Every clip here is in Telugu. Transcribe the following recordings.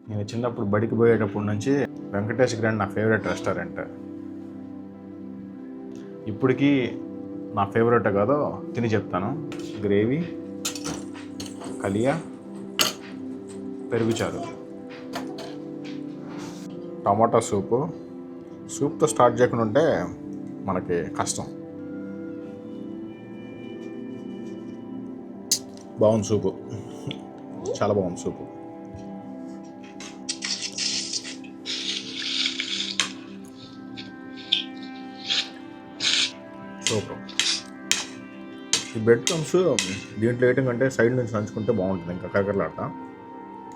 నేను చిన్నప్పుడు బడికి పోయేటప్పటి నుంచి వెంకటేష్ గ్రాండ్ నా ఫేవరెట్ రెస్టారెంట్. ఇప్పటికీ నా ఫేవరెట్ కాదో తిని చెప్తాను. గ్రేవీ, కలియా, పెరుగుచారు, టమాటా సూప్తో స్టార్ట్ చేయకుండా ఉంటే మనకి కష్టం. బాగుంది సూపు, చాలా బాగుంది సూపు. సూపర్. ఈ బ్రెడ్ క్రమ్స్ దీంట్లో వేయటం కంటే సైడ్ నుంచి నంచుకుంటే బాగుంటుంది, ఇంకా కరకరలాట.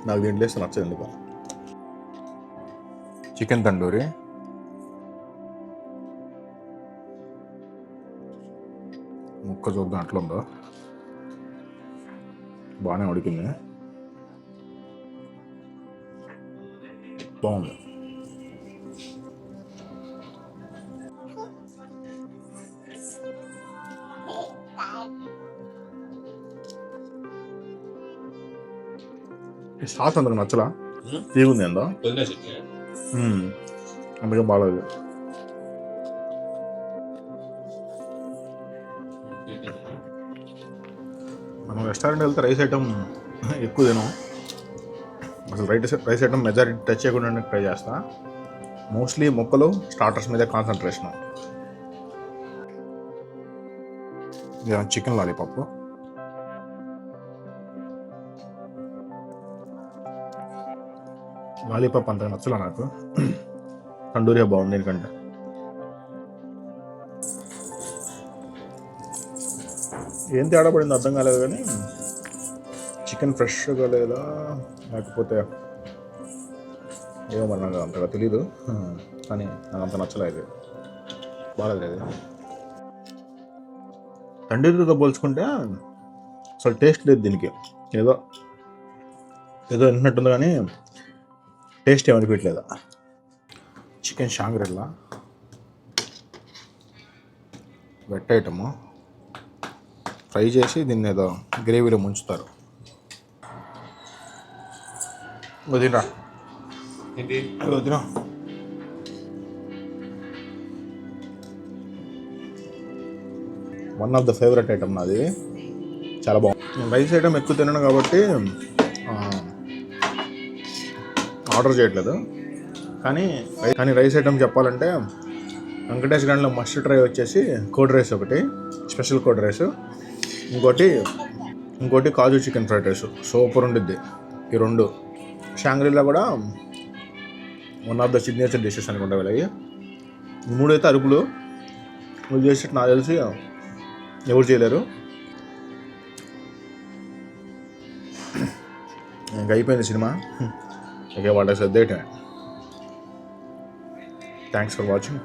నాకు దీంట్లో వేస్తే నచ్చదు ఎందుకు. చికెన్ తండూరి, ముక్క చూద్దాం అట్లా ఉందో. బాగానే ఉడికింది, బాగుంది. ఈ సాస్ అంతకు నచ్చలా, తీగుంది ఏందో, అందుకే బాగాలేదు. మనం రెస్టారెంట్ వెళ్తే రైస్ ఐటమ్ ఎక్కువ తినం. అసలు రైస్ ఐటమ్ మెజారిటీ టచ్ చేయకుండా ట్రై చేస్తా. మోస్ట్లీ మొక్కలు స్టార్టర్స్ మీద కాన్సన్ట్రేషన్. చికెన్ లాలీపాప్, లాలీపాప్ అంతగా నచ్చలే నాకు. తండూరియా బాగుంది ఎందుకంటే. ఏం తేడా పడింది అర్థం కాలేదు, కానీ చికెన్ ఫ్రెష్గా లేదా లేకపోతే ఏమో మరి నాకు అంతగా తెలీదు. కానీ నాకు అంత నచ్చలేదు, బాగాలేదు. తండూరితో పోల్చుకుంటే అసలు టేస్ట్ లేదు దీనికి. ఏదో ఏదో వింటున్నట్టుంది కానీ టేస్ట్ ఏమనిపించలేదు. Chicken Shangrila wet item, fry చేసి దీన్ని ఏదో గ్రేవీలో ముంచుతారు. వదినా వదినా one of the favourite item నాది, చాలా బాగుంది. నేను రైస్ ఐటమ్ ఎక్కువ తినను కాబట్టి ఆర్డర్ చేయట్లేదు. కానీ రైస్ ఐటమ్ చెప్పాలంటే వెంకటేష్ గ్రాండ్లో మస్ట్ ట్రై వచ్చేసి కోడ్ రైస్ ఒకటి, స్పెషల్ కోడ్ రైస్. ఇంకోటి కాజు చికెన్ ఫ్రైడ్ రైస్ సూపర్ ఉండిద్ది. ఈ రెండు. షాంగ్రీలా కూడా one of the signature dishes అనుకుంటా వీళ్ళవి. ఈ మూడైతే అరుపులు వీళ్ళు చేసేట్టు నాకు తెలిసి ఎవరు చేయలేరు. ఇంకా అయిపోయింది cinema, okay what I said that. Thanks for watching.